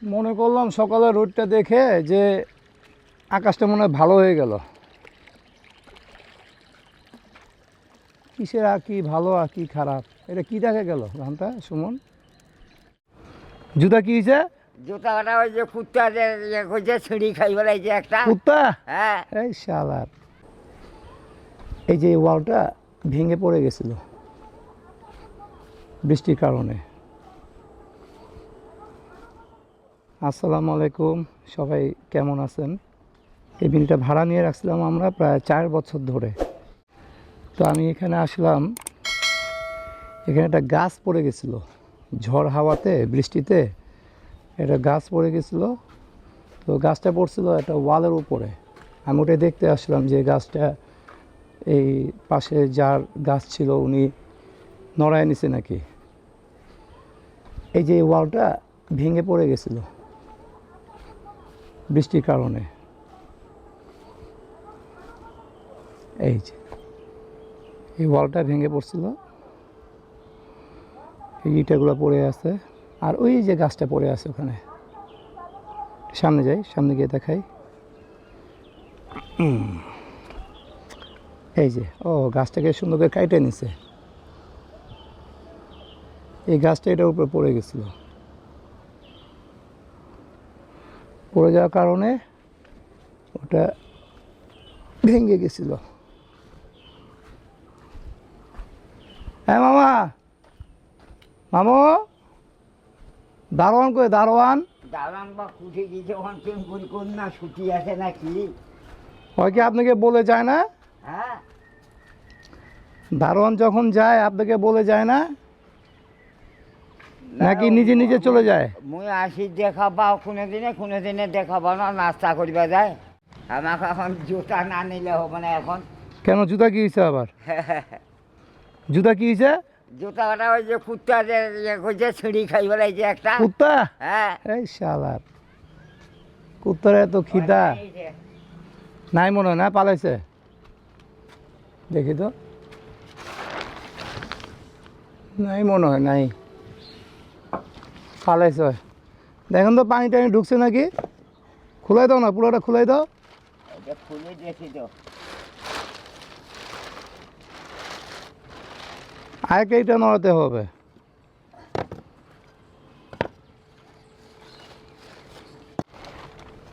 মনে করলাম সকালে রোদটা দেখে যে আকাশটা মনে হয় ভালো হয়ে গেল। কিসের আর কি ভালো আর কি খারাপ, এটা কি দেখা গেল ধানটা সুমন? জুতা কি হয়েছে? জুতাটা ওই যে কুত্তা যে কইছে ছিঁড়ি খাই বেলাইছে একটা কুত্তা? হ্যাঁ। এই শালার, এই যে ওয়ালটা ভেঙে পড়ে গেছিল বৃষ্টির কারণে। আসসালামু আলাইকুম, সবাই কেমন আছেন? এই বিলটা ভাড়া নিয়ে রাখছিলাম আমরা প্রায় 4 বছর ধরে। তো আমি এখানে আসলাম, এখানে একটা গাছ পড়ে গেছিল ঝড় হাওয়াতে বৃষ্টিতে, একটা গাছ পড়ে গেছিল। তো গাছটা পড়ছিল একটা ওয়ালের উপরে। আমি ওটা দেখতে আসলাম যে গাছটা এই পাশে যার গাছ ছিল উনি নড়ায় নিছে নাকি। এই যে ওয়ালটা ভেঙে পড়ে গেছিল বৃষ্টির কারণে। এই যে এই ওয়ালটা ভেঙে পড়ছিল, এই ইটাগুলো পড়ে আছে, আর ওই যে গাছটা পড়ে আছে ওখানে। সামনে যাই, সামনে গিয়ে দেখাই। এই যে গাছটাকে সুন্দর করে কাইটে নিছে। এই গাছটা এটার উপরে পড়ে গেছিল, পড়ে যাওয়ার কারণে ওটা ভেঙে গেছিল। হ্যাঁ মামা, মামু দারোয়ান কই? দারোয়ান দালান বা কুঠে গিয়েছে ওখান কোন না ছুটি আছে নাকি? হয় কি আপনাকে বলে যায় না? হ্যাঁ, দারোয়ান যখন যায় আপনাকে বলে যায় না, নাকি নিজে নিজে চলে যায়? মুই আসি দেখাবা কোনো দিনে দেখাবা না, নাস্তা করিবা যায়। আমাকে এখন জুতা না নিলে হবে না এখন। কেন, জুতা কি হয়েছে আবার? জুতা কি হয়েছে? জুতাটা ওই যে কুত্তা যে কইছে ছিঁড়ি খাই বেলাইছে একটা কুত্তা? হ্যাঁ। এই শালার, কুত্তার এত খিদা নাই মনে হয়, না পালাইছে? দেখি তো, নাই মনে হয়, নাই, পালাইছে। দেখুন তো পানি টানি ঢুকছে নাকি, খুলাই দাও না, পুরোটা খুলাই দাও। এটা খুলে দেখি তো। আরেকটা এইটা নড়াতে হবে।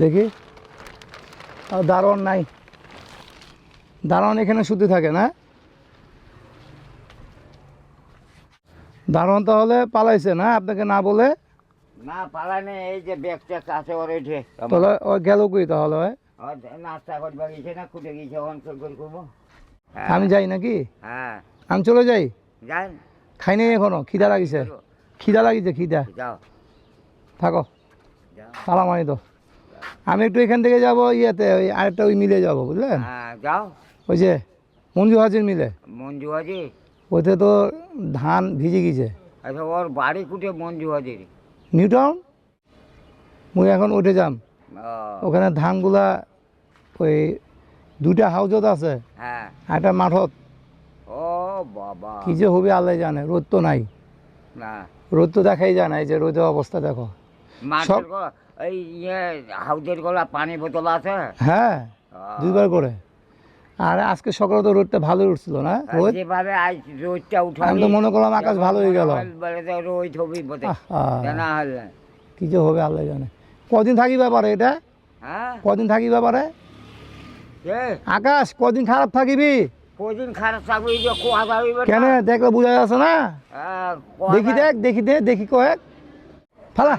দেখি, দারোয়ান নাই, দারোয়ান এখানে শুতে থাকে না? দারোয়ান তাহলে পালাইছে না আপনাকে না বলে? না পালানে, এই যে ব্যাগটা কাছে ওর উঠে তাহলে ও গেল কই তাহলে? নাস্তা করবা গেছে না খুঁটে গেছে ওখান করবো। আমি যাই নাকি? হ্যাঁ আমি চলে যাই? যান। খাই নাই এখনো, খিদা লাগিছে, খিদা লাগিছে, খিদা। যাও থাকো, যাও। তালা মারি তো। আমি একটু এখান থেকে যাবো ইয়েতে, ওই আরেকটা ওই মিলে যাবো, বুঝলেন? হ্যাঁ যাও। ওই যে মঞ্জু হাজির মিলে, মঞ্জু হাজি? ওইতে তো ধান ভিজে গেছে। আচ্ছা, ওর বাড়ি কুটে মঞ্জু হাজির? New town. মুই এখন উঠে যাম ওখানে ধানগুলা, ওই 2টা হাউজত আছে, হ্যাঁ। একটা মাঠত। ও বাবা, কি যে হবে আল্লাহ জানে, রোদ তো নাই, না রোদ তো দেখাই যায় না। এই যে রোদের অবস্থা দেখো। মাঠের গলা, এই হাউজের গলা পানি বোতল আছে? হ্যাঁ, 2বার করে। আর আজকে সকালে তো রোদটা ভালো উঠছিল না, রোদ যেভাবে আজ রোদটা উঠা, আমি তো মনে করলাম আকাশ ভালো হয়ে গেল। রোদ হবি বোধ না হলে। কি যে হবে আল্লাহ জানে। কদিন থাকি ব্যাপারে এটা? হ্যাঁ, কদিন থাকি ব্যাপারে? আকাশ কদিন খারাপ থাকিবি? কদিন খারাপ থাকবে, এই যে কুয়া যাবে কেন, দেখলে বোঝা যাচ্ছে না? দেখি দেখ, দেখি দে, দেখি কয়েক ফালা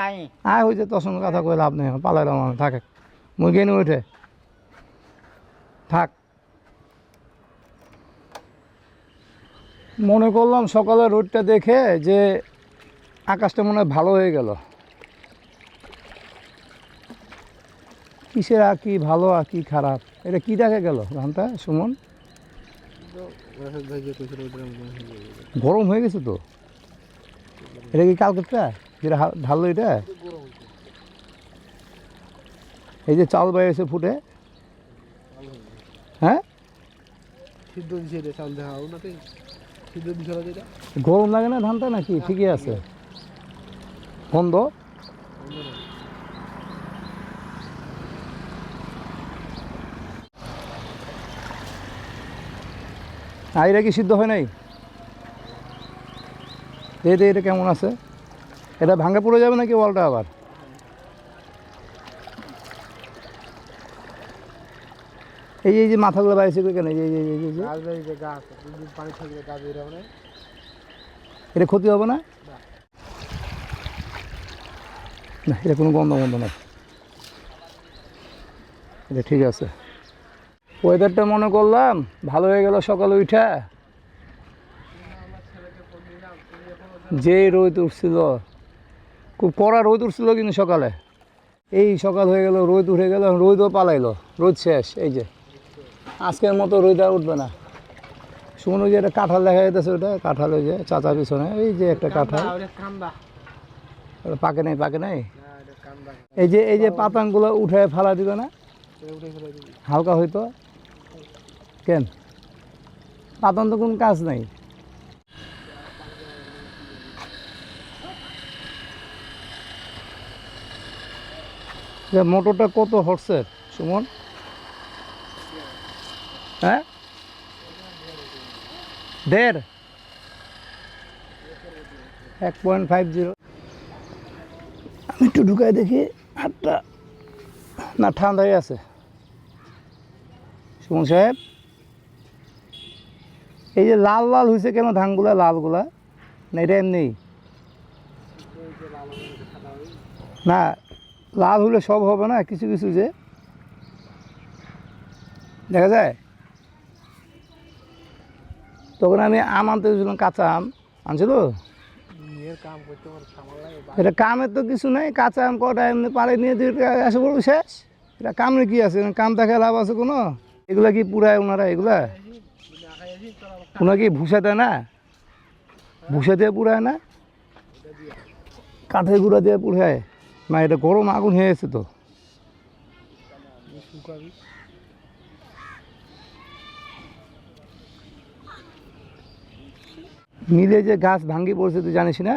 নাই। আয় হয়েছে, তোর সঙ্গে কথা কয়ে লাভ নেই, পালাইলাম আমি, থাকে মুরগি নিয়ে উঠে থাক। মনে করলাম সকালে রোদটা দেখে যে আকাশটা মনে হয় ভালো হয়ে গেল। কিসের আর কি ভালো আর কি খারাপ, এটা কি দেখা গেল ধানটা সুমন? গরম হয়ে গেছে তো। এটা কি কালকেরটা যেটা ঢাললো? এটা এই যে চাল বাইরেছে ফুটে, হ্যাঁ গরম লাগে না ধানটা নাকি? ঠিকই আছে, গন্ধ এটা কি সিদ্ধ হয় নাই? দে এটা কেমন আছে? এটা ভাঙা পড়ে যাবে নাকি ওয়ালটা আবার? এই যে মাথাগুলো বাইছে কেন? এই যে গাছ পানি থাকলে গাছ বের হবে না। এটা ক্ষতি হবে না? না, এটা কোনো গন্ধ নাই। এটা ঠিক আছে। ওয়েদারটা মনে করলাম ভালো হয়ে গেল সকালে উঠা। যে রোদ উঠছিল, খুব কড়া রোদ উঠছিল কিন্তু সকালে। এই সকাল হয়ে গেল, রোদ উঠে গেল, রোদও পালাইলো, রোদ শেষ। এই যে আজকের মতো রোদ আর উঠবে না। শুনো যে একটা কাঁঠাল দেখা যাইতেছে, ওটা কাঁঠাল, ওই যে চাচা পিছনে, এই যে একটা কাঁঠাল। পাকে নাই। এই যে পাতানগুলো উঠে ফেলা দিবে না? হালকা হইতো কেন? পাতান তো কোনো কাজ নাই। মোটরটা কত হর্সের সুমন? হ্যাঁ, 1.50। আমি একটু ঢুকাই দেখি হাতটা। না, ঠান্ডাই আছে। সুমন সাহেব, এই যে লাল লাল হয়েছে কেন ধানগুলা? লালগুলা না, এটা এমনি না? লাল হলে সব হবে না, কিছু কিছু যে দেখা যায়। তখন আমি আম আনতে গেছিলাম, কাঁচা আম আনছিল। এটা কামের তো কিছু নাই, কাঁচা আম কটা এমনি পাড়ে নিয়ে আসে বলবো শেষ। এটা কামের কি আছে? কাম দেখে লাভ আছে কোনো? এগুলা কি পুরায় ওনারা? এগুলা ওনারা কি ভুষা দেয় না? ভুষা দিয়ে পুরায় না? কাঠের গুঁড়া দিয়ে পুড়ায় না? এটা গরম আগুন হয়ে গেছে তো। মিলে যে গাছ ভাঙ্গি পড়ছে তুই জানিস না?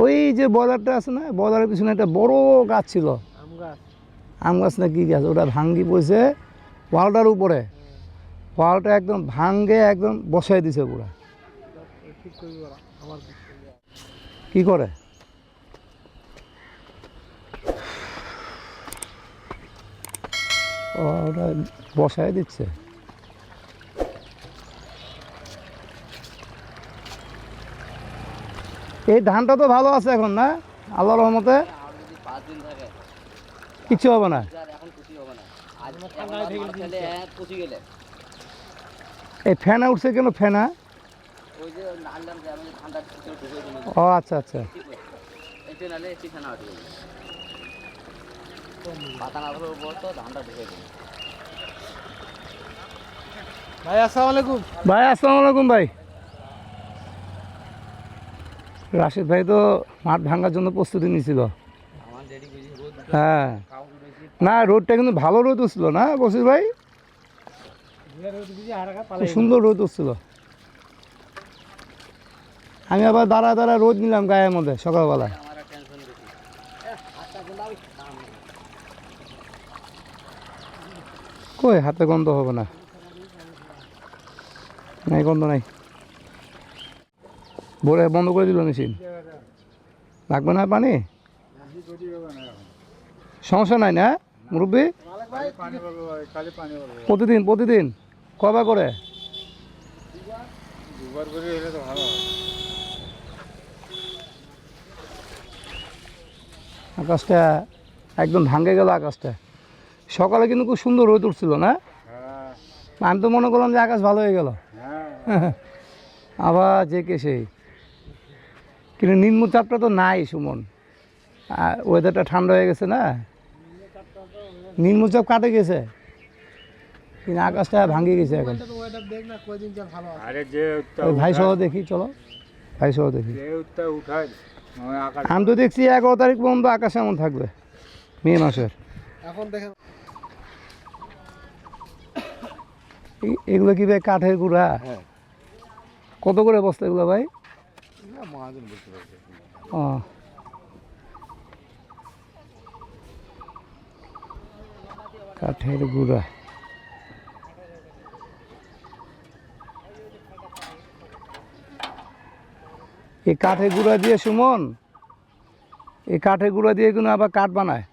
ওই যে বয়লারটা আছে না, বয়লারের পিছনে একটা বড় গাছ ছিল, আম গাছ না কি গাছ, ওটা ভাঙ্গি পড়ছে ওয়ালটার উপরে। ওয়ালটা একদম ভাঙ্গে একদম বসাই দিছে পুরা। কি করে? ওটা বসাই দিচ্ছে। এই ধানটা তো ভালো আছে এখন না, আল্লাহর রহমতে? কিছু হবে না। এই ফেনা উঠছে কেন? ফেনা? ও আচ্ছা আচ্ছা। ভাই আসসালামু আলাইকুম। ভাই আসসালামু আলাইকুম। ভাই রাশিদ ভাই তো মাঠ ভাঙার জন্য প্রস্তুতি নিয়েছিল। হ্যাঁ, না রোদটা কিন্তু ভালো রোদ উঠছিল না বসির ভাই? খুব সুন্দর রোদ উঠছিল। আমি আবার দাঁড়া রোদ নিলাম গায়ের মধ্যে সকালবেলা। কই হাতে গন্ধ হবে না? নাই, গন্ধ নাই। ভোরে বন্ধ করে দিল মেশিন। লাগবে না পানি? সমস্যা নাই না মুরব্বী? প্রতিদিন কবার করে? আকাশটা একদম ভাঙে গেল আকাশটা। সকালে কিন্তু খুব সুন্দর রোদ উঠছিল না? আমি তো মনে করলাম যে আকাশ ভালো হয়ে গেল। আবার যে কে সেই, কিন্তু নিম্নচাপটা তো নাই সুমন। ওয়েদারটা ঠান্ডা হয়ে গেছে না, নিম্নচাপ কাটে গেছে, কিন্তু আকাশটা ভাঙে গেছে এখন। ভাই সহ দেখি, চলো ভাই সহ দেখি। আমি তো দেখছি 11 তারিখ পর্যন্ত আকাশ এমন থাকবে, মে মাসের। এখন দেখেন এগুলো কি ভাই কাঠের গুঁড়া? কত করে বস্তা এগুলো ভাই? ও, কাঠের গুঁড়া। এই কাঠের গুঁড়া দিয়ে সুমন, এই কাঠের গুঁড়া দিয়ে কিন্তু আবার কাঠ বানায়।